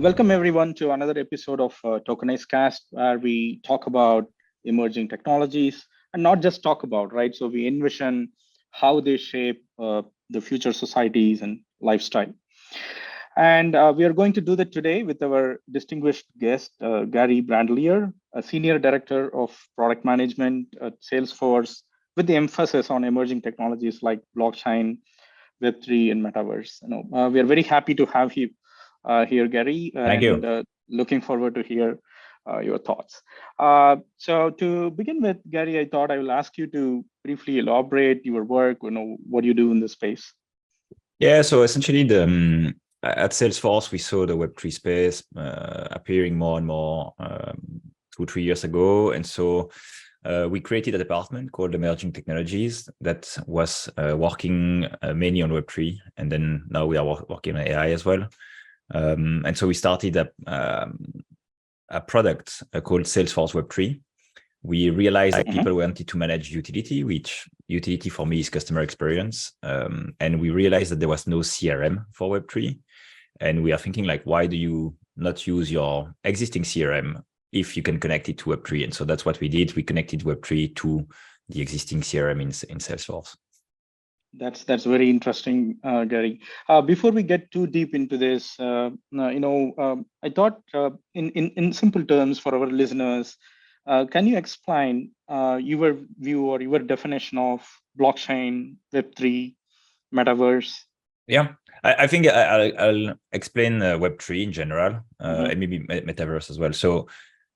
Welcome everyone to another episode of Tokenizecast, where we talk about emerging technologies and not just talk about, right? So we envision how they shape the future societies and lifestyle. And we are going to do that today with our distinguished guest, Gary Brandeleer, a senior director of product management at Salesforce, with the emphasis on emerging technologies like blockchain, Web3, and metaverse. We are very happy to have you here, Gary, Thank you. and looking forward to hear your thoughts. So to begin with, Gary, I thought I will ask you to briefly elaborate your work, what you do in this space. Yeah, so essentially at Salesforce, we saw the Web3 space appearing more and more 2-3 years ago. And so we created a department called Emerging Technologies that was working mainly on Web3. And then now we are working on AI as well. And so we started a product called Salesforce Web3. We realized that people wanted to manage utility, which utility for me is customer experience. And we realized that there was no CRM for Web3. And we are thinking like, why do you not use your existing CRM if you can connect it to Web3? And so that's what we did. We connected Web3 to the existing CRM in Salesforce. That's very interesting, Gary. Before we get too deep into this, I thought in simple terms for our listeners, can you explain your view or your definition of blockchain, Web3, metaverse? Yeah, I think I'll explain Web3 in general and maybe metaverse as well. So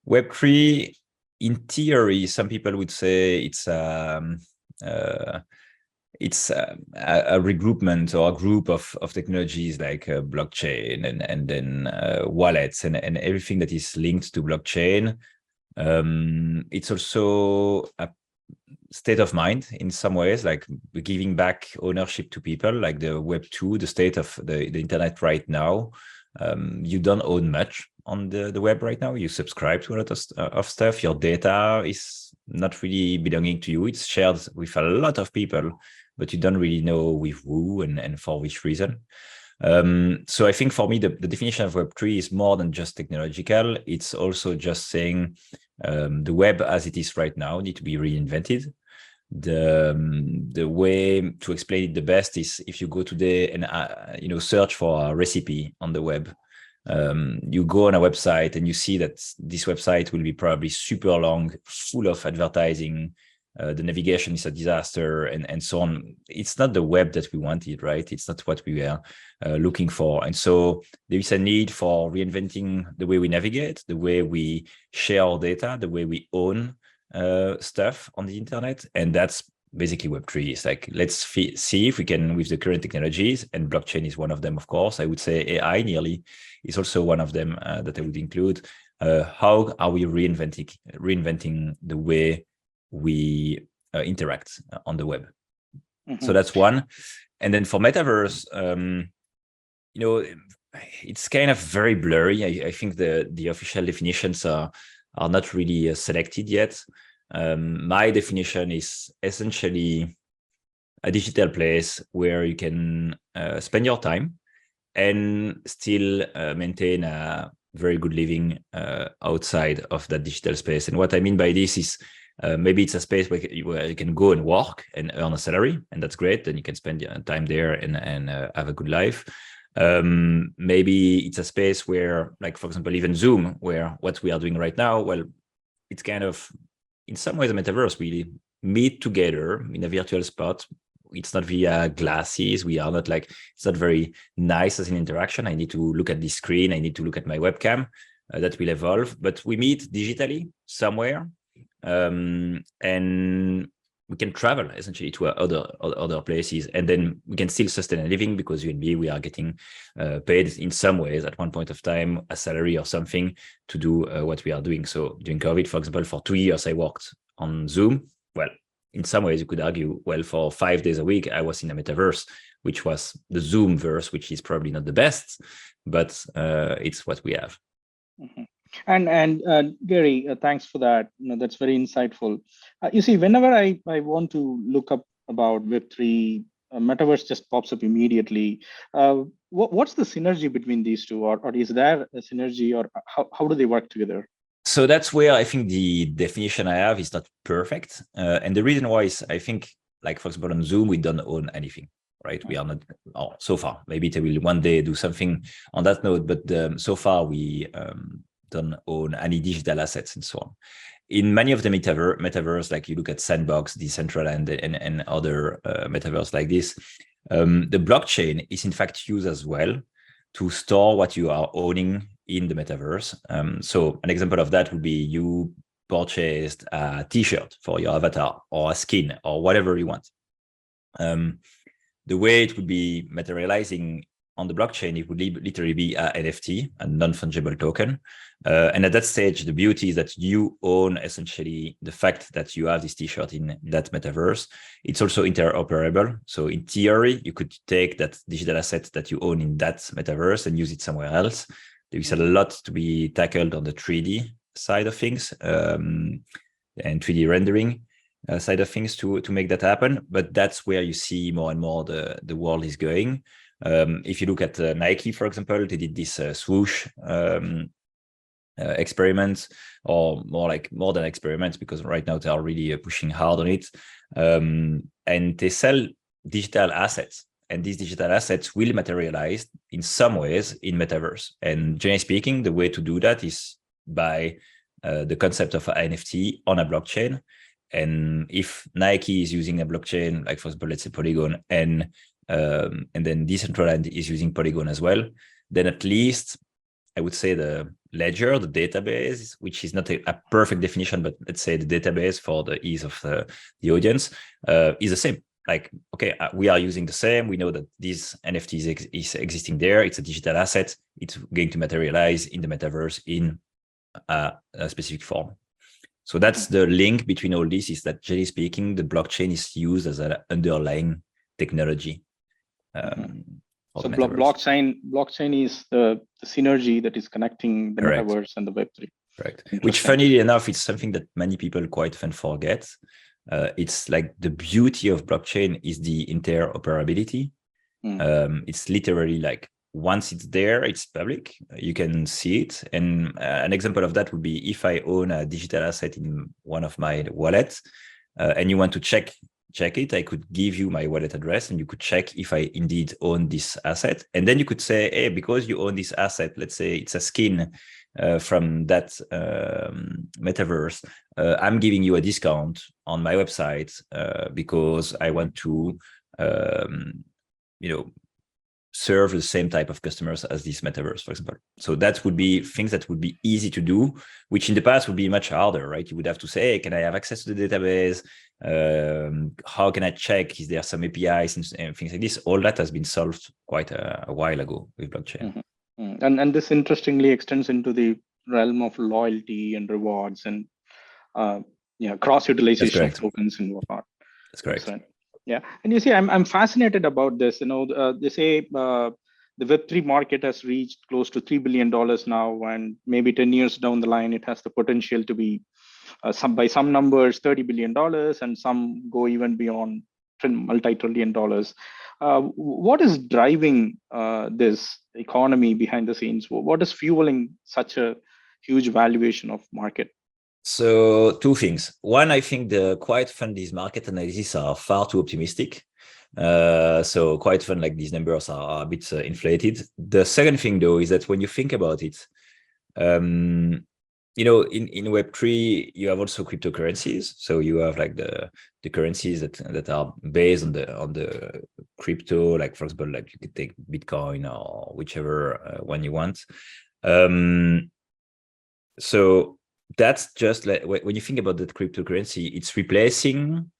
Web3, in theory, some people would say it's a regroupment or a group of technologies like blockchain and then wallets and everything that is linked to blockchain. It's also a state of mind in some ways, like giving back ownership to people, like the Web2, the state of the internet right now. You don't own much on the web right now. You subscribe to a lot of stuff. Your data is not really belonging to you. It's shared with a lot of people, but you don't really know with who and for which reason. So I think for me, the definition of Web3 is more than just technological. It's also just saying the web as it is right now need to be reinvented. The way to explain it the best is if you go today and search for a recipe on the web. You go on a website and you see that this website will be probably super long, full of advertising. The navigation is a disaster and so on. It's not the web that we wanted, right? It's not what we were looking for. And so there is a need for reinventing the way we navigate, the way we share our data, the way we own stuff on the internet. And that's basically Web3. It's like, let's see if we can, with the current technologies, and blockchain is one of them, of course. I would say AI nearly is also one of them that I would include. How are we reinventing the way we interact on the web? So that's one. And then for metaverse, it's kind of very blurry. I think the official definitions are not really selected yet. My definition is essentially a digital place where you can spend your time and still maintain a very good living outside of that digital space. And what I mean by this is maybe it's a space where you can go and work and earn a salary, and that's great. Then you can spend your time there and have a good life. Maybe it's a space where, like, for example, even Zoom, where what we are doing right now, well, it's kind of, in some ways, a metaverse. We meet together in a virtual spot. It's not via glasses. We are not like, it's not very nice as an interaction. I need to look at the screen. I need to look at my webcam. That will evolve, but we meet digitally somewhere. And we can travel essentially to other places, and then we can still sustain a living because you and me, we are getting paid in some ways at one point of time, a salary or something to do what we are doing. So during COVID, for example, for 2 years, I worked on Zoom. Well, in some ways you could argue, well, for 5 days a week, I was in a metaverse, which was the Zoom verse, which is probably not the best, but it's what we have. And Gary, thanks for that. That's very insightful. You see, whenever I want to look up about Web3, metaverse just pops up immediately. what's the synergy between these two, or is there a synergy, or how do they work together? So that's where I think the definition I have is not perfect. And the reason why is I think, like, for example, on Zoom, we don't own anything, right? We are not, so far. Maybe they will one day do something on that note, but so far we don't own any digital assets and so on. In many of the metaverse, like you look at Sandbox, Decentraland, and other metaverse like this, the blockchain is in fact used as well to store what you are owning in the metaverse. So an example of that would be you purchased a t-shirt for your avatar or a skin or whatever you want. The way it would be materializing on the blockchain, it would literally be a NFT, a non-fungible token. And at that stage, the beauty is that you own essentially the fact that you have this t-shirt in that metaverse. It's also interoperable. So in theory, you could take that digital asset that you own in that metaverse and use it somewhere else. There is a lot to be tackled on the 3D side of things, and 3D rendering side of things to make that happen. But that's where you see more and more the world is going. If you look at Nike, for example, they did this swoosh experiments, or more than experiments, because right now they are really pushing hard on it. And they sell digital assets, and these digital assets will materialize in some ways in metaverse. And generally speaking, the way to do that is by the concept of an NFT on a blockchain. And if Nike is using a blockchain, like for example, let's say Polygon, and then Decentraland is using Polygon as well, then at least I would say the ledger, the database, which is not a perfect definition, but let's say the database for the ease of the audience, is the same. Like, okay, we are using the same. We know that this NFT is existing there. It's a digital asset. It's going to materialize in the metaverse in a specific form. So that's the link between all this, is that generally speaking, the blockchain is used as an underlying technology. So blockchain is the synergy that is connecting the Correct. metaverse and the Web3. Correct. Which, funnily enough, is something that many people quite often forget. It's like the beauty of blockchain is the interoperability. It's literally like once it's there, it's public. You can see it. And an example of that would be if I own a digital asset in one of my wallets, and you want to check it, I could give you my wallet address and you could check if I indeed own this asset. And then you could say, hey, because you own this asset, let's say it's a skin from that metaverse, I'm giving you a discount on my website because I want to, serve the same type of customers as this metaverse, for example. So that would be things that would be easy to do, which in the past would be much harder, right? You would have to say, hey, can I have access to the database? How can I check? Is there some APIs and things like this? All that has been solved quite a while ago with blockchain. And this interestingly extends into the realm of loyalty and rewards and cross-utilization of tokens and whatnot. That's correct. So, yeah, and you see, I'm fascinated about this. They say the Web3 market has reached close to $3 billion now, and maybe 10 years down the line, it has the potential to be by some numbers $30 billion, and some go even beyond multi-trillion dollars. What is driving this economy behind the scenes? What is fueling such a huge valuation of market? So two things. One, I think quite often these market analyses are far too optimistic. So quite often, like, these numbers are a bit inflated. The second thing, though, is that when you think about it, in Web3, you have also cryptocurrencies. So you have like the currencies that are based on the crypto. Like, for example, like you could take Bitcoin or whichever one you want. So that's just like when you think about that cryptocurrency, it's replacing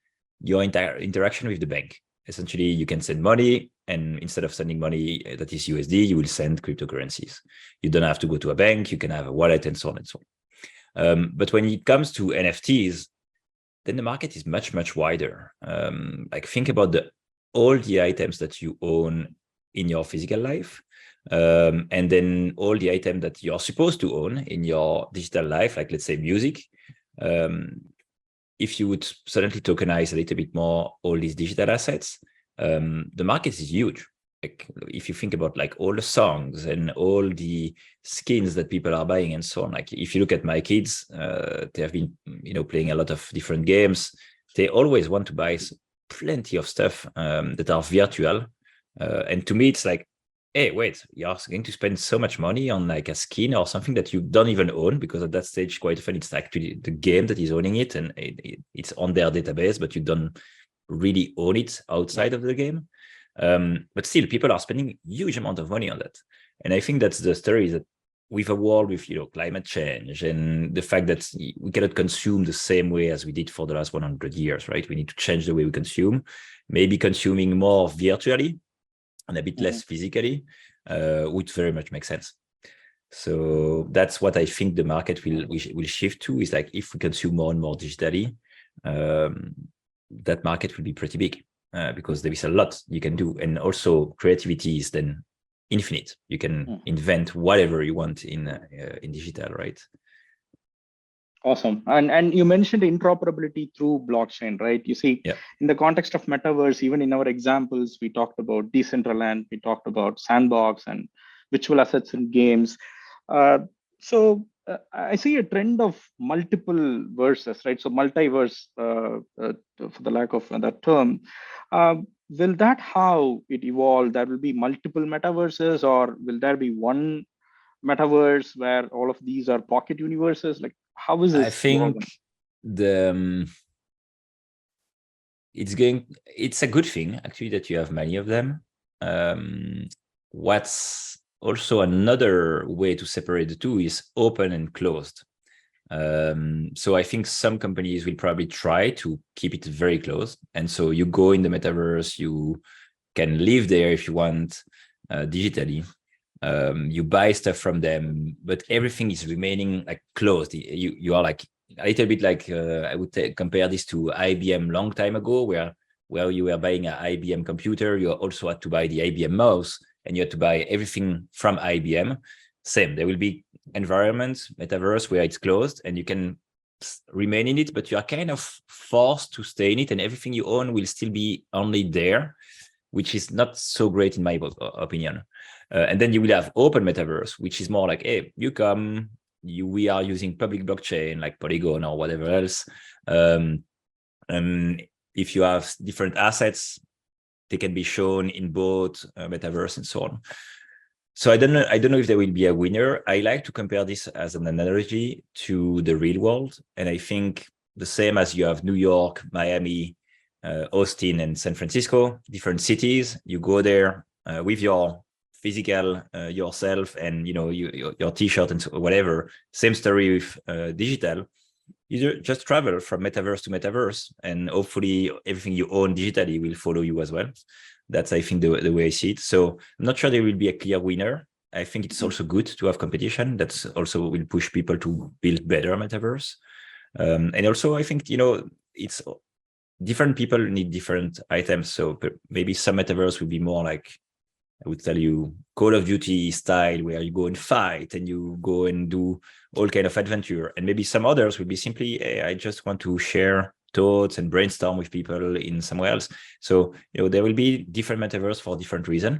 your entire interaction with the bank. Essentially, you can send money, and instead of sending money that is USD, you will send cryptocurrencies. You don't have to go to a bank. You can have a wallet and so on and so on. But when it comes to NFTs, then the market is much, much wider. Like, think about all the items that you own in your physical life. And then all the items that you're supposed to own in your digital life, like let's say music. If you would suddenly tokenize a little bit more all these digital assets, the market is huge. like if you think about like all the songs and all the skins that people are buying and so on, like if you look at my kids, they have been playing a lot of different games. They always want to buy plenty of stuff that are virtual, and to me it's like, hey, wait, you're going to spend so much money on like a skin or something that you don't even own, because at that stage quite often it's actually the game that is owning it, and it's on their database, but you don't really own it outside of the game. But still, people are spending huge amount of money on that. And I think that's the story, that with a world with climate change and the fact that we cannot consume the same way as we did for the last 100 years, right? We need to change the way we consume, maybe consuming more virtually and a bit less physically, would very much make sense. So that's what I think the market will shift to, is like if we consume more and more digitally, that market will be pretty big, because there is a lot you can do. And also creativity is then infinite. You can invent whatever you want in digital, right? Awesome. And you mentioned interoperability through blockchain, right? You see, in the context of metaverse, even in our examples, we talked about Decentraland, we talked about Sandbox and virtual assets in games. So I see a trend of multiple verses, right? So multiverse, for the lack of that term. Will that how it evolve? There will be multiple metaverses, or will there be one metaverse where all of these are pocket universes? Like, how is this I think evolving? it's a good thing actually that you have many of them. What's also another way to separate the two is open and closed. So I think some companies will probably try to keep it very close, and so you go in the metaverse, you can live there if you want, digitally. You buy stuff from them, but everything is remaining like closed. You are like a little bit like, I would compare this to IBM long time ago, where you were buying an IBM computer, you also had to buy the IBM mouse, and you had to buy everything from IBM. Same, there will be environments, metaverse, where it's closed and you can remain in it, but you are kind of forced to stay in it, and everything you own will still be only there, which is not so great in my opinion. And then you will have open metaverse, which is more like, hey, you come, we are using public blockchain like Polygon or whatever else. And if you have different assets, they can be shown in both metaverse and so on. So I don't know if there will be a winner. I like to compare this as an analogy to the real world. And I think the same as you have New York, Miami, Austin, and San Francisco, different cities, you go there with your physical yourself and your t-shirt and whatever. Same story with digital. You just travel from metaverse to metaverse, and hopefully everything you own digitally will follow you as well. That's, I think, the way I see it. So I'm not sure there will be a clear winner. I think it's also good to have competition. That's also will push people to build better metaverse. And also, I think, it's different people need different items. So maybe some metaverse will be more like, I would tell you, Call of Duty style, where you go and fight and you go and do all kind of adventure. And maybe some others will be simply, hey, I just want to share thoughts and brainstorm with people in somewhere else. So, there will be different metaverse for different reasons.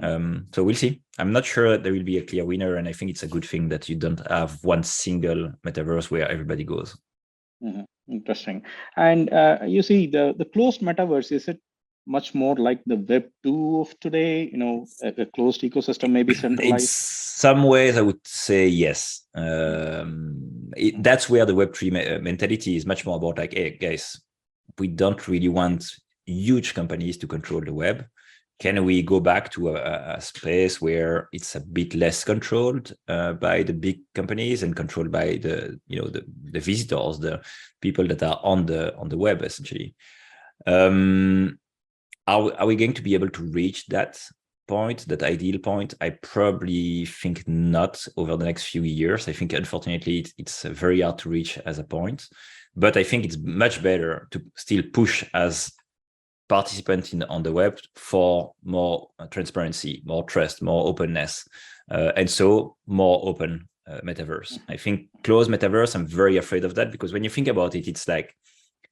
So we'll see. I'm not sure there will be a clear winner. And I think it's a good thing that you don't have one single metaverse where everybody goes. Interesting. And you see, the closed metaverse, is it much more like the Web 2 of today, a closed ecosystem, maybe centralized? In some ways, I would say yes. That's where the Web3 mentality is much more about like, hey, guys, we don't really want huge companies to control the web. Can we go back to a space where it's a bit less controlled by the big companies and controlled by the visitors, the people that are on the web, essentially? Are we going to be able to reach that point, that ideal point? I probably think not over the next few years. I think, unfortunately, it's very hard to reach as a point. But I think it's much better to still push as participants on the web for more transparency, more trust, more openness, and so more open metaverse. I think closed metaverse, I'm very afraid of that, because when you think about it, it's like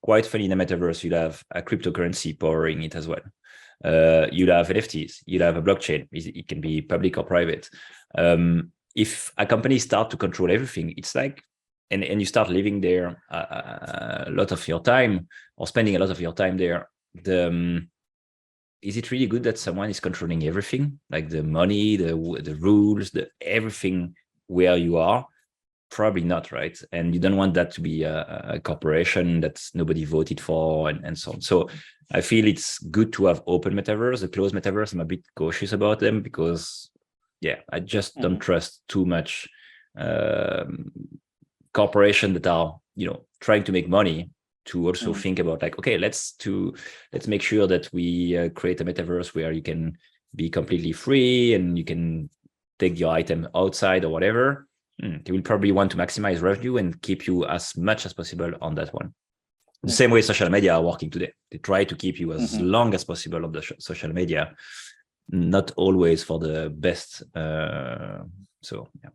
quite funny. In a metaverse, you'll have a cryptocurrency powering it as well. You'll have NFTs, you'll have a blockchain. It can be public or private. If a company start to control everything, it's like, and you start living there a lot of your time, or spending a lot of your time there, is it really good that someone is controlling everything, like the money, the rules, the everything where you are? Probably not, right? And you don't want that to be a corporation that nobody voted for and so on. So I feel it's good to have open metaverse. The closed metaverse, I'm a bit cautious about them because, yeah, I just don't trust too much corporations that are, trying to make money to also think about like, okay, let's make sure that we create a metaverse where you can be completely free and you can take your item outside or whatever. They will probably want to maximize revenue and keep you as much as possible on that one. The same way social media are working today. They try to keep you as long as possible on the social media, not always for the best. So, yeah.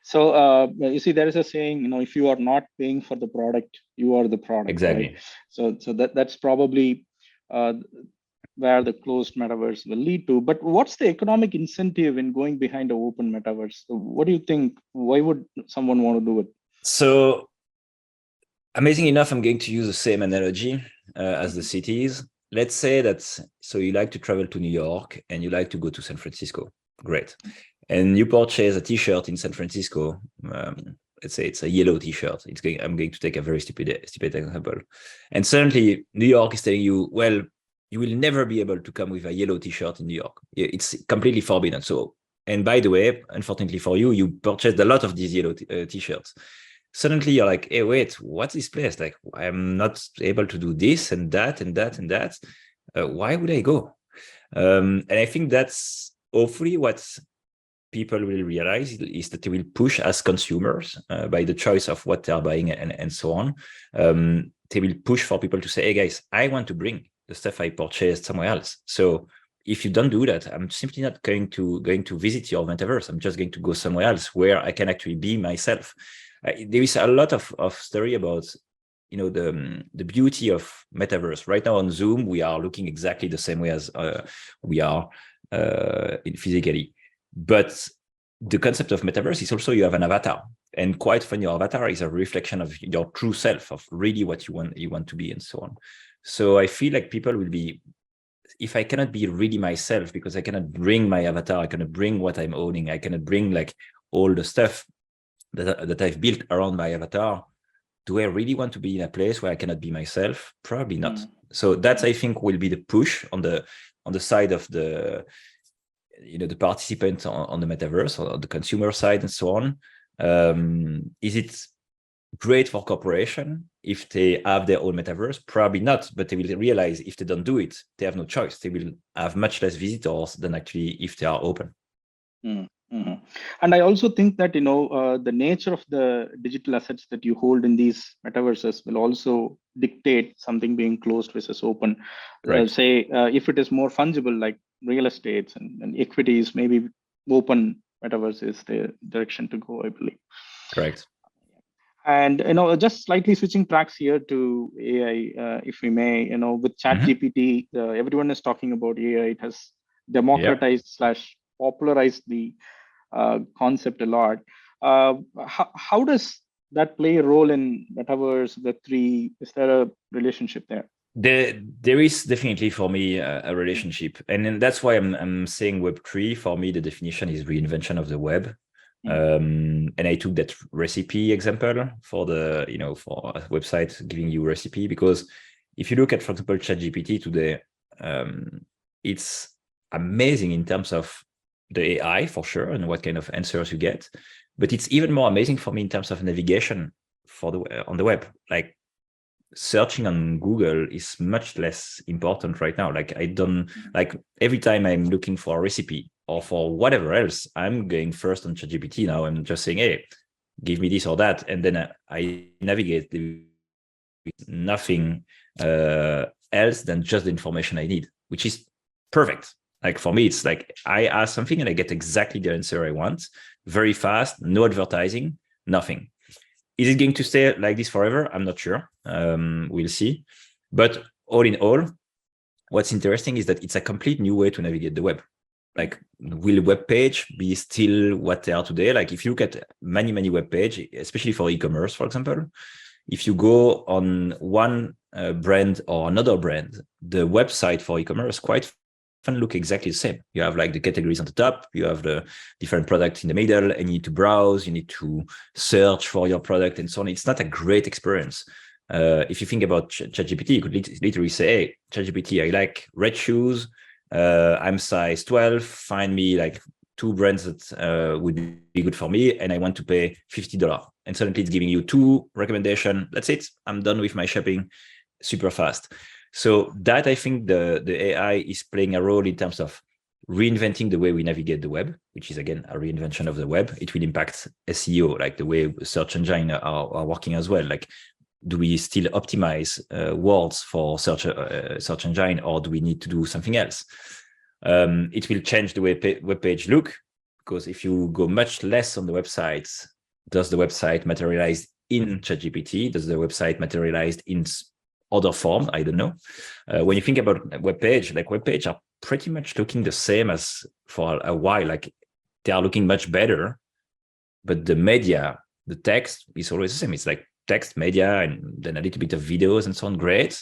So you see, there is a saying, if you are not paying for the product, you are the product. Exactly. Right? So that's probably where the closed metaverse will lead to. But what's the economic incentive in going behind an open metaverse? So what do you think? Why would someone want to do it? So, amazing enough, I'm going to use the same analogy as the cities. Let's say that, so you like to travel to New York and you like to go to San Francisco. Great. And you purchase a t-shirt in San Francisco. Let's say it's a yellow t-shirt. I'm going to take a very stupid example. And suddenly New York is telling you, well, you will never be able to come with a yellow t-shirt in New York. It's completely forbidden. So, and by the way, unfortunately for you, you purchased a lot of these yellow t-shirts. Suddenly you're like, hey, wait, what's this place? Like, I'm not able to do this and that and that and that. Why would I go? And I think that's hopefully what people will realize is that they will push as consumers by the choice of what they are buying and so on. They will push for people to say, hey guys, I want to bring the stuff I purchased somewhere else. So if you don't do that, I'm simply not going to visit your metaverse. I'm just going to go somewhere else where I can actually be myself. There is a lot of story about the beauty of metaverse. Right now on Zoom, we are looking exactly the same way as we are in physically. But the concept of metaverse is also you have an avatar, and quite often your avatar is a reflection of your true self, of really what you want to be, and so on. So I feel like people will be, if I cannot be really myself because I cannot bring my avatar, I cannot bring what I'm owning, I cannot bring like all the stuff that I've built around my avatar, do I really want to be in a place where I cannot be myself? Probably not. So that's, I think, will be the push on the side of the the participant on the metaverse, or the consumer side and so on. Is it great for corporation if they have their own metaverse? Probably not, but they will realize if they don't do it, they have no choice. They will have much less visitors than actually if they are open. And I also think that the nature of the digital assets that you hold in these metaverses will also dictate something being closed versus open. Right. Say if it is more fungible, like real estates and equities, maybe open metaverse is the direction to go, I believe. Correct. And just slightly switching tracks here to AI, if we may, with ChatGPT, everyone is talking about AI. It has democratized / popularized the concept a lot. How does that play a role in metaverse, Web3? Is there a relationship there? There is definitely for me a relationship, and then that's why I'm saying Web3. For me, the definition is reinvention of the web. And I took that recipe example for the for a website giving you a recipe, because if you look at, for example, ChatGPT today, it's amazing in terms of the AI for sure and what kind of answers you get, but it's even more amazing for me in terms of navigation on the web. Like, searching on Google is much less important right now. Like, I don't like, every time I'm looking for a recipe or for whatever else, I'm going first on ChatGPT now. I'm just saying, hey, give me this or that, and then I navigate with nothing else than just the information I need, which is perfect. Like, for me, it's like I ask something and I get exactly the answer I want, very fast, no advertising, nothing. Is it going to stay like this forever? I'm not sure. We'll see. But all in all, what's interesting is that it's a complete new way to navigate the web. Like, will web page be still what they are today? Like, if you look at many web page, especially for e-commerce, for example, if you go on one brand or another brand, the website for e-commerce quite often look exactly the same. You have like the categories on the top, you have the different products in the middle, and you need to browse, you need to search for your product and so on. It's not a great experience. If you think about ChatGPT, you could literally say, hey, ChatGPT, I like red shoes. I'm size 12. Find me like 2 brands that would be good for me, and I want to pay $50. And suddenly it's giving you 2 recommendations. That's it. I'm done with my shopping super fast. So that, I think the AI is playing a role in terms of reinventing the way we navigate the web, which is again a reinvention of the web. It will impact SEO, like the way search engines are working as well. Like, do we still optimize words for search engine, or do we need to do something else? It will change the way web page look, because if you go much less on the websites, does the website materialize in ChatGPT? Does the website materialize in other form? I don't know. When you think about web page, like web page are pretty much looking the same as for a while. Like, they are looking much better, but the media, the text is always the same. It's like text, media, and then a little bit of videos and so on. Great.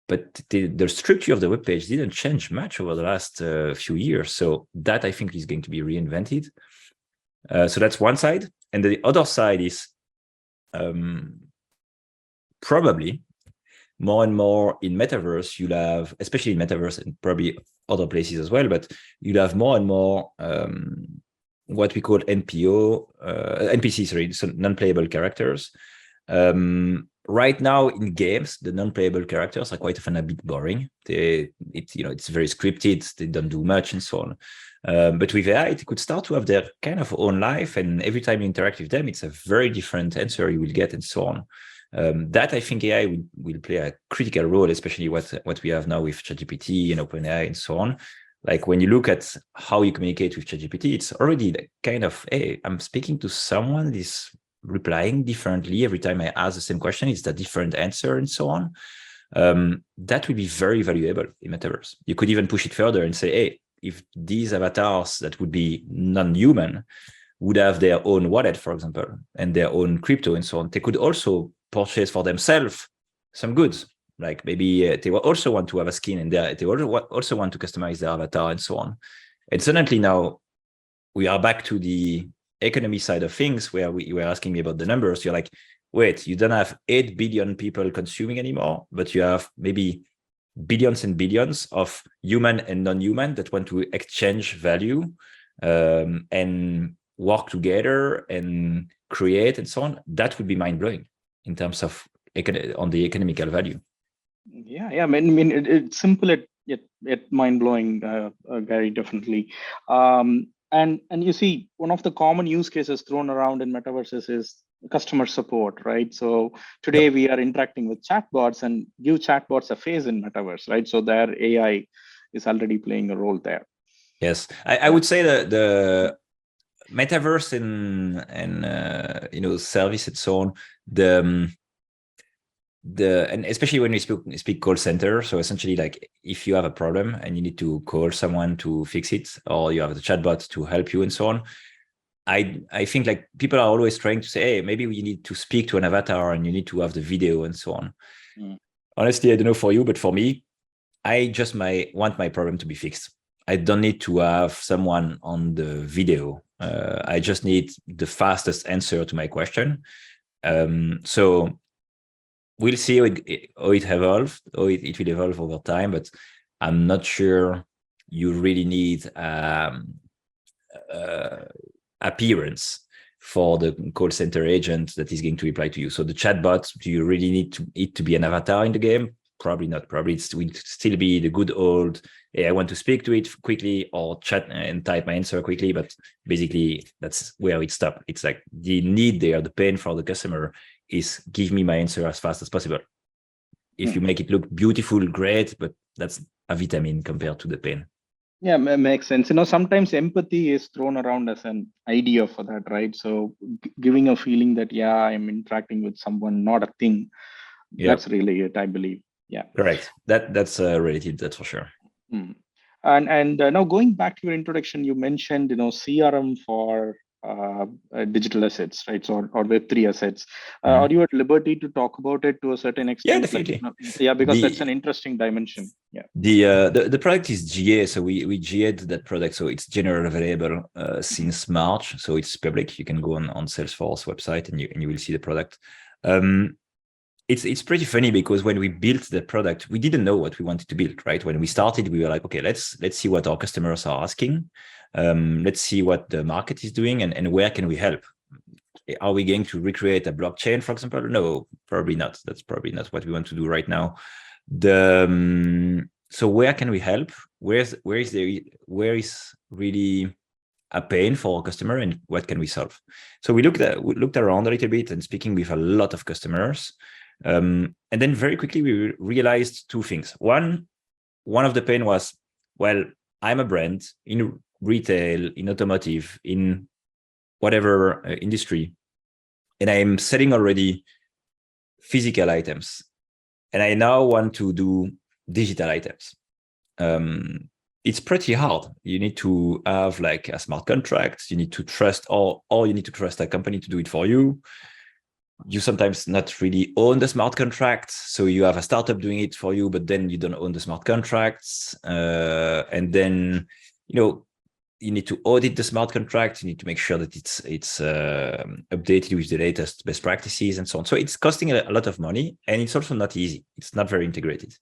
But the structure of the web page didn't change much over the last few years. So that, I think, is going to be reinvented. So that's one side. And the other side is probably more and more in metaverse, you'll have, especially in metaverse and probably other places as well, but you'll have more and more what we call NPC, sorry, so non-playable characters. Right now in games, the non-playable characters are quite often a bit boring. It's very scripted. They don't do much and so on. But with AI, it could start to have their kind of own life, and every time you interact with them, it's a very different answer you will get and so on. That, I think, AI will play a critical role, especially what we have now with ChatGPT and OpenAI and so on. Like, when you look at how you communicate with ChatGPT, it's already kind of, hey, I'm speaking to someone, is replying differently every time I ask the same question. It's a different answer and so on. That will be very valuable in metaverse. You could even push it further and say, hey, if these avatars that would be non-human would have their own wallet, for example, and their own crypto and so on, they could also purchase for themselves some goods. Like, maybe they also want to have a skin, and they also want to customize their avatar and so on. And suddenly now we are back to the economy side of things, where you were asking me about the numbers. You're like, wait, you don't have 8 billion people consuming anymore, but you have maybe billions and billions of human and non-human that want to exchange value and work together and create and so on. That would be mind-blowing in terms of on the economical value. Yeah. I mean, it's simple yet mind-blowing, Gary, definitely. And you see, one of the common use cases thrown around in metaverses is customer support, right? So today we are interacting with chatbots, and give chatbots a face in metaverse, right? So their AI is already playing a role there. Yes, I would say that the metaverse and service and so on, and especially when we speak call center. So essentially, like, if you have a problem and you need to call someone to fix it, or you have the chatbot to help you and so on, I think, like, people are always trying to say, hey, maybe we need to speak to an avatar and you need to have the video and so on. Honestly, I don't know for you, but for me, I just want my problem to be fixed. I don't need to have someone on the video. I just need the fastest answer to my question. So we'll see how it evolves, how it will evolve over time, but I'm not sure you really need appearance for the call center agent that is going to reply to you. So the chatbot, do you really need it to be an avatar in the game? Probably not. Probably it will still be the good old, hey, I want to speak to it quickly, or chat and type my answer quickly. But basically, that's where it stops. It's like the need there, the pain for the customer is, give me my answer as fast as possible. If you make it look beautiful, great, but that's a vitamin compared to the pain. Yeah, makes sense. Sometimes empathy is thrown around as an idea for that, right? So giving a feeling that, yeah, I'm interacting with someone, not a thing. That's really it, I believe. Yeah. Correct. That's related. That's for sure. Mm. And now going back to your introduction, you mentioned CRM for digital assets, right? So or Web3 assets. Mhm. Are you at liberty to talk about it to a certain Yeah, extent? Like, definitely. yeah, because that's an The interesting dimension. Yeah. the product is GA, so we GA'd that product, so it's generally available Mhm. since March, so it's public. You can go on Salesforce website and you will see the product. Um, it's pretty funny because when we built the product, we didn't know what we wanted to build, right? When we started, we were like, okay, let's see what our customers are asking. Let's see what the market is doing and where can we help. Are we going to recreate a blockchain, for example? No, probably not. That's probably not what we want to do right now. So where can we help? Where is really a pain for our customer and what can we solve? So we looked around a little bit and speaking with a lot of customers. And then very quickly we realized two things. One of the pain was, well, I'm a brand in retail, in automotive, in whatever industry, and I'm selling already physical items, and I now want to do digital items. It's pretty hard. You need to have like a smart contract. You need to trust, or you need to trust a company to do it for you. You sometimes not really own the smart contracts, so you have a startup doing it for you, but then you don't own the smart contracts, and then you need to audit the smart contract. You need to make sure that it's updated with the latest best practices and so on. So it's costing a lot of money, and it's also not easy. It's not very integrated.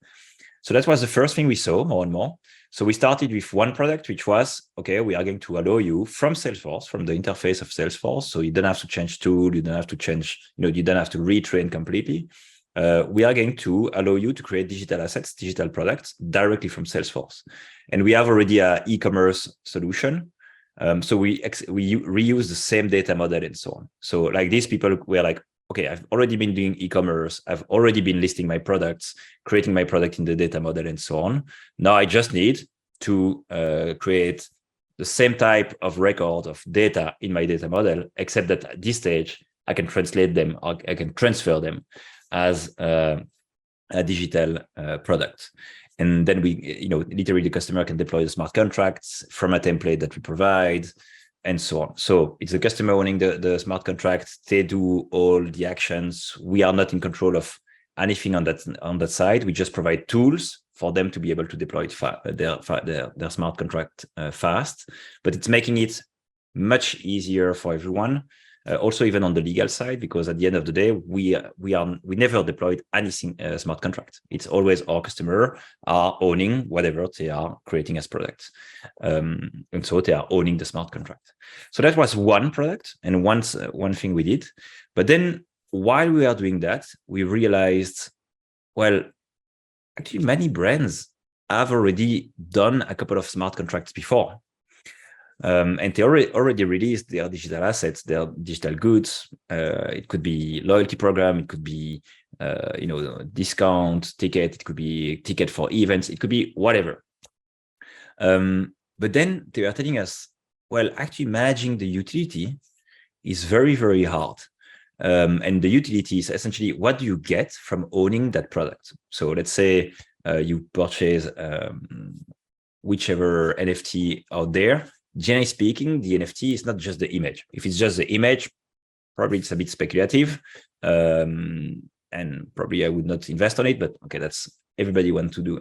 So that was the first thing we saw more and more. So we started with one product, which was, okay, we are going to allow you from Salesforce, from the interface of Salesforce. So you don't have to change tool, you don't have to change, you don't have to retrain completely. We are going to allow you to create digital assets, digital products directly from Salesforce. And we have already an e-commerce solution. So we reuse the same data model and so on. So like these people were like, okay, I've already been doing e-commerce. I've already been listing my products, creating my product in the data model and so on. Now I just need to create the same type of record of data in my data model, except that at this stage, I can translate them, or I can transfer them as a digital product. And then we, literally the customer can deploy the smart contracts from a template that we provide, and so on. So it's the customer owning the smart contract. They do all the actions. We are not in control of anything on that side. We just provide tools for them to be able to deploy their smart contract fast. But it's making it much easier for everyone. Also, even on the legal side, because at the end of the day, we never deployed anything smart contract. It's always our customer are owning whatever they are creating as products, and so they are owning the smart contract. So that was one product and one thing we did. But then while we are doing that, we realized, well, actually many brands have already done a couple of smart contracts before. And they already released their digital assets, their digital goods. It could be loyalty program, it could be discount ticket, it could be ticket for events, it could be whatever. But then they are telling us, well, actually managing the utility is very, very hard. And the utility is essentially, what do you get from owning that product? So let's say you purchase whichever NFT out there. Generally speaking, the NFT is not just the image. If it's just the image, probably it's a bit speculative, and probably I would not invest on it. But okay, that's everybody wants to do.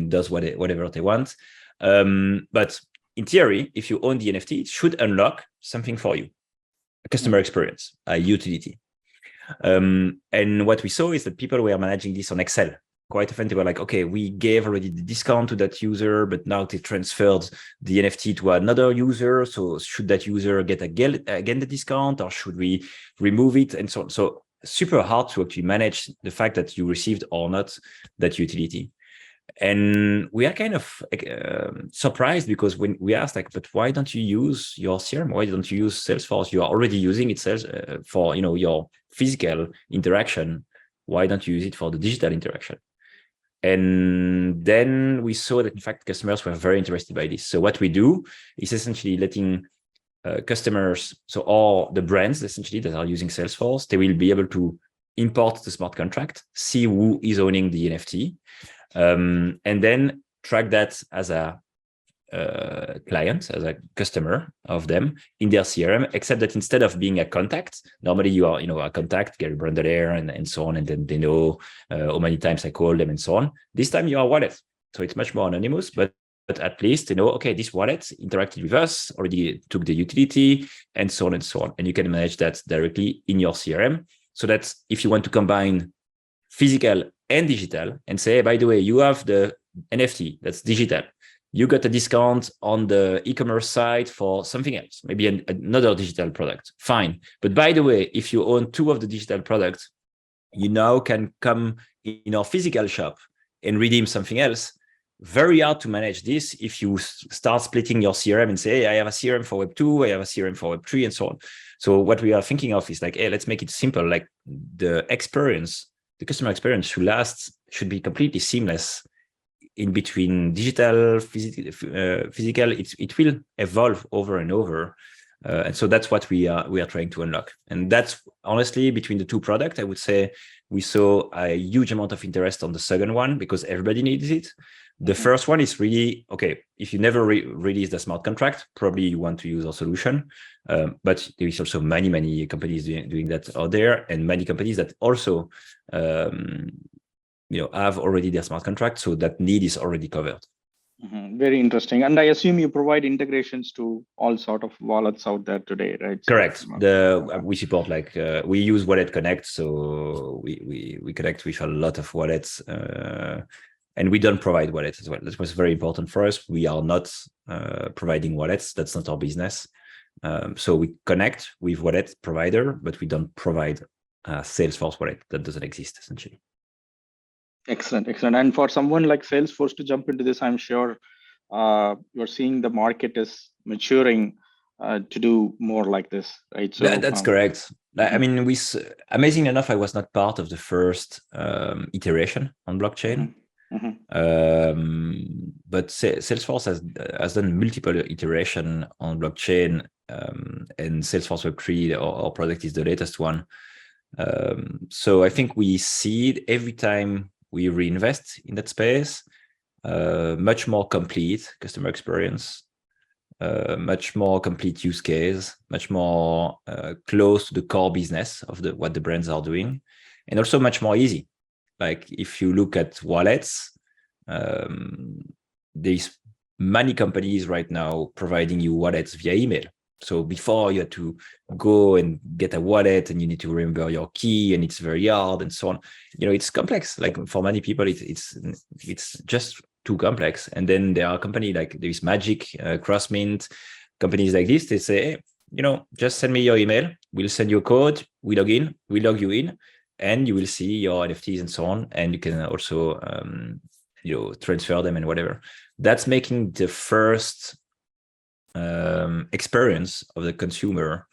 Does whatever they want. But in theory, if you own the NFT, it should unlock something for you, a customer experience, a utility. And what we saw is that people were managing this on Excel. Quite often they were like, okay, we gave already the discount to that user, but now they transferred the NFT to another user. So should that user get again the discount, or should we remove it? And so on. So super hard to actually manage the fact that you received or not that utility. And we are kind of surprised, because when we asked, like, but why don't you use your CRM? Why don't you use Salesforce? You are already using it for your physical interaction. Why don't you use it for the digital interaction? And then we saw that, in fact, customers were very interested by this. So what we do is essentially letting customers, so all the brands essentially that are using Salesforce, they will be able to import the smart contract, see who is owning the NFT, and then track that as a client, as a customer of them in their CRM, except that instead of being a contact, normally you are, a contact, Gary Brandeleer and so on, and then they know how many times I call them and so on. This time you are a wallet. So it's much more anonymous, but at least, okay, this wallet interacted with us, already took the utility, and so on and so on. And you can manage that directly in your CRM. So that if you want to combine physical and digital and say, hey, by the way, you have the NFT that's digital. You got a discount on the e-commerce side for something else, maybe another digital product. Fine. But by the way, if you own two of the digital products, you now can come in our physical shop and redeem something else. Very hard to manage this if you start splitting your CRM and say, hey, I have a CRM for Web 2, I have a CRM for Web 3, and so on. So what we are thinking of is like, hey, let's make it simple. Like the customer experience should be completely seamless in between digital, physical. It will evolve over and over. And so that's what we are trying to unlock. And that's honestly, between the two products, I would say we saw a huge amount of interest on the second one because everybody needs it. The first one is really, okay, if you never release the smart contract, probably you want to use our solution. But there is also many companies doing that out there, and many companies that also have already their smart contract, so that need is already covered. Very interesting. And I assume you provide integrations to all sort of wallets out there today, right? Correct. We support we use Wallet Connect, so we connect with a lot of wallets, and we don't provide wallets as well. That was very important for us. We are not providing wallets. That's not our business. So we connect with wallet provider, but we don't provide a Salesforce wallet. That doesn't exist essentially. Excellent. And for someone like Salesforce to jump into this, I'm sure you're seeing the market is maturing to do more like this, right? So that's correct. I mean, amazing enough, I was not part of the first iteration on blockchain. But Salesforce has done multiple iteration on blockchain, and Salesforce Web3, our product, is the latest one. So I think we see it every time we reinvest in that space, much more complete customer experience, much more complete use case, much more close to the core business of what the brands are doing, and also much more easy. Like if you look at wallets, there's many companies right now providing you wallets via email. So before you had to go and get a wallet and you need to remember your key and it's very hard and so on. It's complex. Like for many people, it's just too complex. And then there are companies like there is Magic, Crossmint, companies like this. They say, hey, just send me your email. We'll send you a code. We log you in, and you will see your NFTs and so on. And you can also, transfer them and whatever. That's making the first experience of the consumer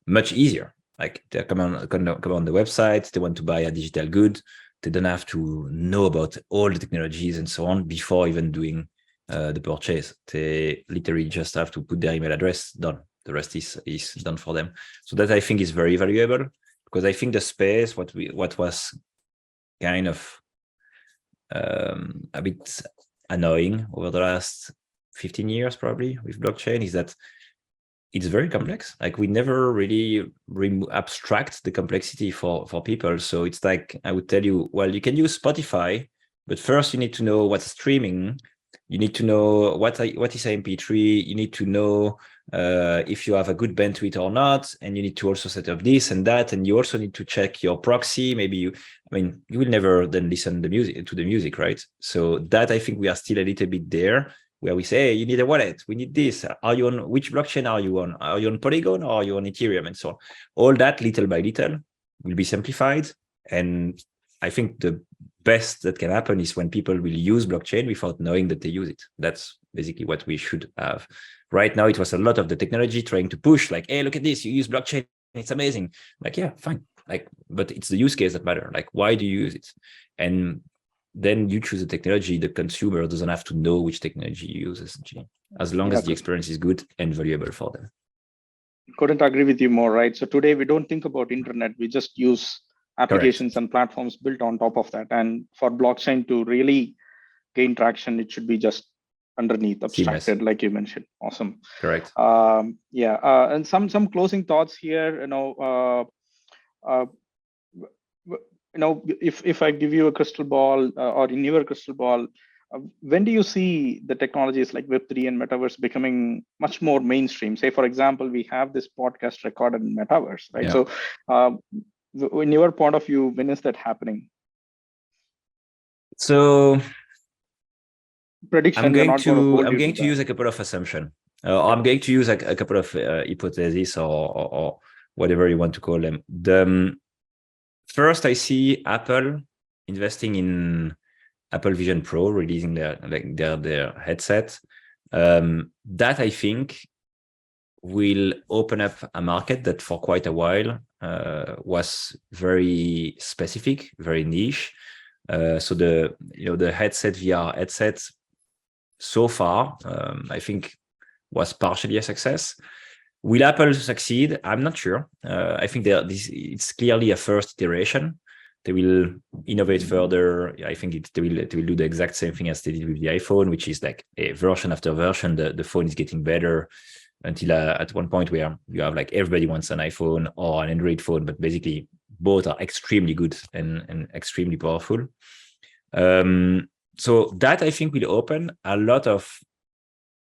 much easier. Like they come on the website, they want to buy a digital good, they don't have to know about all the technologies and so on before even doing the purchase. They literally just have to put their email address, done. The rest is done for them. So that I think is very valuable, because I think the space, what was kind of a bit annoying over the last 15 years probably with blockchain is that it's very complex. Like we never really abstract the complexity for people. So it's like I would tell you, well, you can use Spotify, but first you need to know what's streaming. You need to know what is MP3. You need to know if you have a good bandwidth or not, and you need to also set up this and that, and you also need to check your proxy. Maybe you will never then listen to the music, right? So that I think we are still a little bit there, where we say, hey, you need a wallet, we need this. Are you on which blockchain are you on? Are you on Polygon or are you on Ethereum and so on? All that little by little will be simplified, and I think the best that can happen is when people will use blockchain without knowing that they use it. That's basically what we should have. Right now, it was a lot of the technology trying to push, like, hey, look at this, you use blockchain, it's amazing. Like, yeah, fine. Like, but it's the use case that matter. Like, why do you use it? And then you choose the technology. The consumer doesn't have to know which technology you use, essentially, as long as the experience is good and valuable for them. Couldn't agree with you more, right? So today we don't think about internet, we just use applications and platforms built on top of that. And for blockchain to really gain traction, it should be just underneath, abstracted, Seamless. like you mentioned. Awesome. Correct. And some closing thoughts here. If I give you a crystal ball, or in your crystal ball, when do you see the technologies like Web3 and Metaverse becoming much more mainstream? Say, for example, we have this podcast recorded in Metaverse, right? Yeah. So, in your point of view, when is that happening? So Prediction. I'm going to to use a couple of assumptions. I'm going to use a couple of hypotheses or whatever you want to call them. First, I see Apple investing in Apple Vision Pro, releasing their headset. That I think will open up a market that for quite a while was very specific, very niche. So the headset, VR headset, so far, I think was partially a success. Will Apple succeed? I'm not sure. I think it's clearly a first iteration. They will innovate further. I think they will do the exact same thing as they did with the iPhone, which is like a version after version. The phone is getting better until at one point where you have like everybody wants an iPhone or an Android phone, but basically both are extremely good and extremely powerful. So that I think will open a lot of,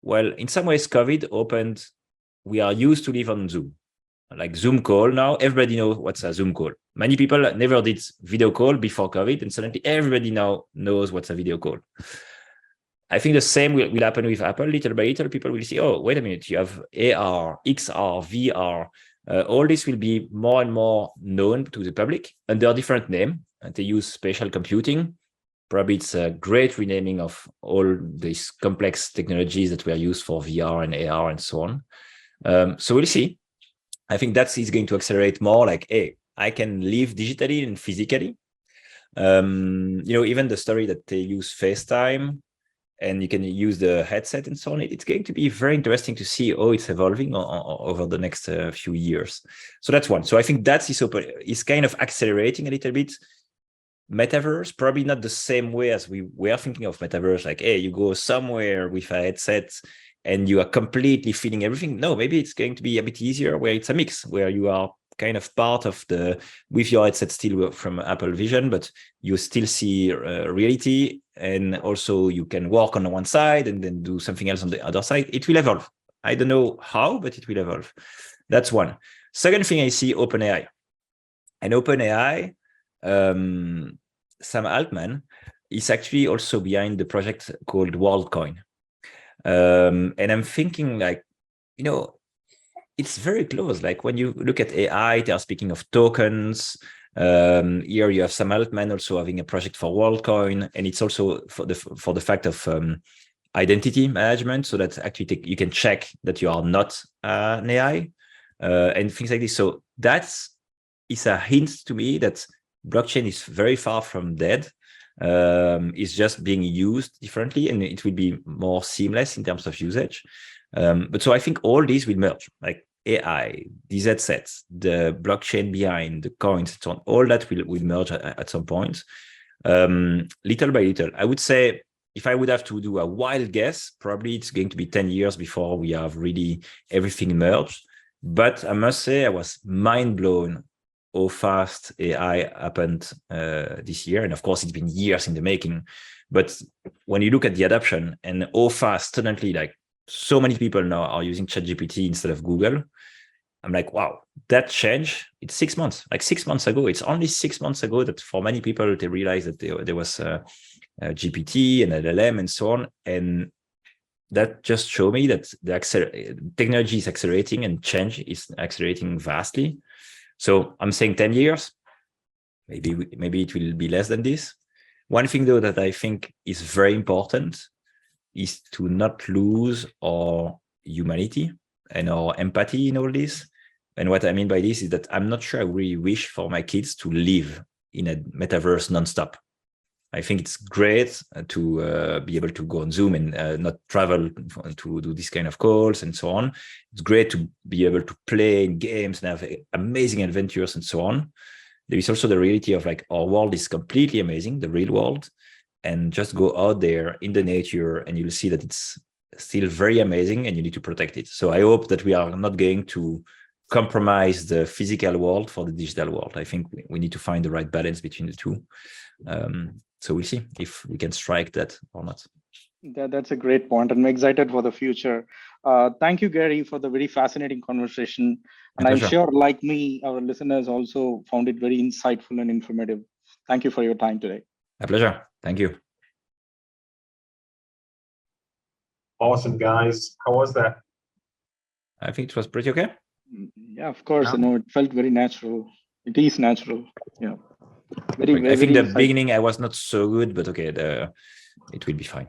well, in some ways, COVID opened. We are used to live on Zoom, like Zoom call now. Everybody knows what's a Zoom call. Many people never did video call before COVID, and suddenly everybody now knows what's a video call. I think the same will happen with Apple. Little by little, people will see, oh, wait a minute, you have AR, XR, VR. All this will be more and more known to the public under a different name. And they use spatial computing. Probably it's a great renaming of all these complex technologies that were used for VR and AR and so on. So we'll see. I think that is going to accelerate more like, hey, I can live digitally and physically. Even the story that they use FaceTime and you can use the headset and so on. It's going to be very interesting to see how it's evolving over the next few years. So that's one. So I think is kind of accelerating a little bit. Metaverse, probably not the same way as we were thinking of metaverse, like, hey, you go somewhere with a headset and you are completely feeling everything. No, maybe it's going to be a bit easier where it's a mix, where you are kind of part of with your headset still from Apple Vision, but you still see reality, and also you can walk on one side and then do something else on the other side. It will evolve. I don't know how, but it will evolve. That's one. Second thing, I see OpenAI. And OpenAI, Sam Altman is actually also behind the project called WorldCoin. And I'm thinking like, it's very close. Like when you look at AI, they are speaking of tokens. Here you have Sam Altman also having a project for WorldCoin, and it's also for the fact of identity management, so that actually you can check that you are not an AI and things like this. So that is a hint to me that blockchain is very far from dead. It's just being used differently, and it will be more seamless in terms of usage. But so I think all these will merge, like AI, these headsets, the blockchain behind, the coins, and so on. All that will merge at some point, little by little. I would say, if I would have to do a wild guess, probably it's going to be 10 years before we have really everything merged. But I must say, I was mind blown how fast AI happened this year. And of course, it's been years in the making. But when you look at the adoption and how fast suddenly, like so many people now are using ChatGPT instead of Google, I'm like, wow, that change, it's 6 months. Like 6 months ago, it's only 6 months ago that for many people, they realized that there was GPT and LLM and so on. And that just showed me that the technology is accelerating and change is accelerating vastly. So I'm saying 10 years, maybe it will be less than this. One thing though that I think is very important is to not lose our humanity and our empathy in all this. And what I mean by this is that I'm not sure I really wish for my kids to live in a metaverse nonstop. I think it's great to be able to go on Zoom and not travel to do this kind of calls and so on. It's great to be able to play in games and have amazing adventures and so on. there is also the reality of like our world is completely amazing, the real world, and just go out there in the nature and you'll see that it's still very amazing and you need to protect it. So I hope that we are not going to compromise the physical world for the digital world. I think we need to find the right balance between the two. So we'll see if we can strike that or not. That's a great point. I'm excited for the future. Thank you, Gary, for the very fascinating conversation. And I'm sure, like me, our listeners also found it very insightful and informative. Thank you for your time today. A pleasure. Thank you. Awesome, guys. How was that? I think it was pretty okay. Yeah, of course. It felt very natural. It is natural. Yeah. I think the beginning I was not so good, but okay, it will be fine.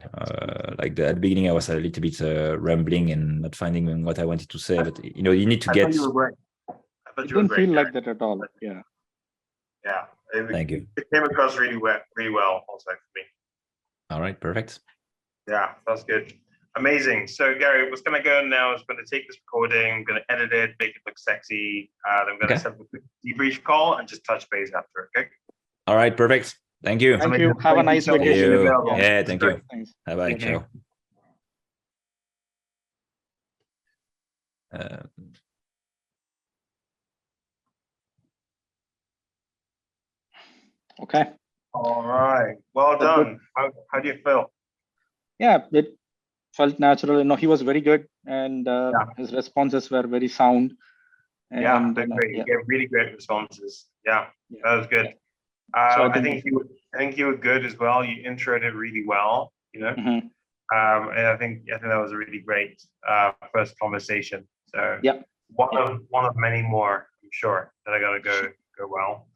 At the beginning I was a little bit rambling and not finding what I wanted to say, but you need to get. I thought you were great. It didn't feel like that at all. Yeah. Yeah. Thank you. It came across really well also for me. All right, perfect. Yeah, that's good. Amazing. So Gary, what's going to go now is going to take this recording, I'm going to edit it, make it look sexy. Then I'm going to set up a quick debrief call and just touch base after, okay? All right, perfect. Thank you. Thank you. Have a nice vacation. Yeah, thank you. Thanks. Bye-bye. Ciao. Okay. All right. Well done. How do you feel? Yeah, it felt natural. He was very good, and his responses were very sound. And, they're great. You gave really great responses. Yeah, that was good. So I think you were good as well. You introed it really well. And I think that was a really great first conversation. So one of many more, I'm sure, that are gonna go well.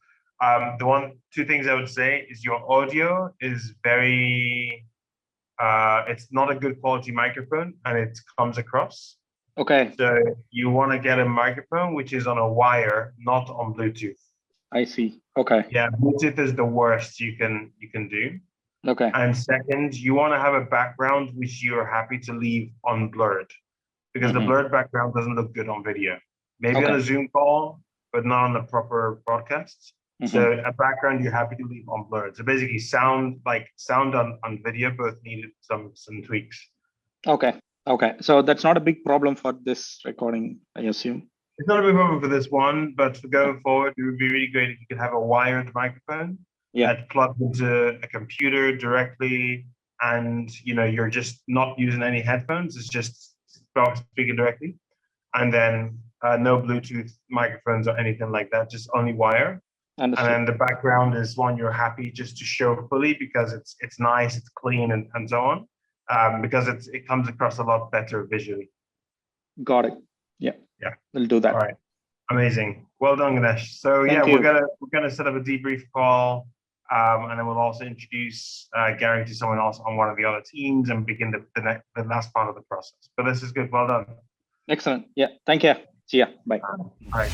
Two things I would say is your audio is very. It's not a good quality microphone, and it comes across. Okay. So you want to get a microphone which is on a wire, not on Bluetooth. I see. Okay. Yeah, Bluetooth is the worst you can do. Okay. And second, you want to have a background which you're happy to leave unblurred, because the blurred background doesn't look good on video. Maybe on a Zoom call, but not on the proper broadcast. So a background you're happy to leave unblurred. So basically, sound on video both needed some tweaks. Okay. So that's not a big problem for this recording, I assume. It's not a big problem for this one, but for going forward, it would be really great if you could have a wired microphone that plugs into a computer directly, and you're just not using any headphones. It's just speaking directly, and then no Bluetooth microphones or anything like that. Just only wire. Understood. And then the background is one you're happy just to show fully, because it's nice, it's clean, and so on. Because it comes across a lot better visually. Got it. Yeah. We'll do that. All right. Amazing. Well done, Ganesh. So we're gonna set up a debrief call, and then we'll also introduce Gary to someone else on one of the other teams and begin the last part of the process. But this is good. Well done. Excellent. Yeah. Thank you. See ya. Bye. All right.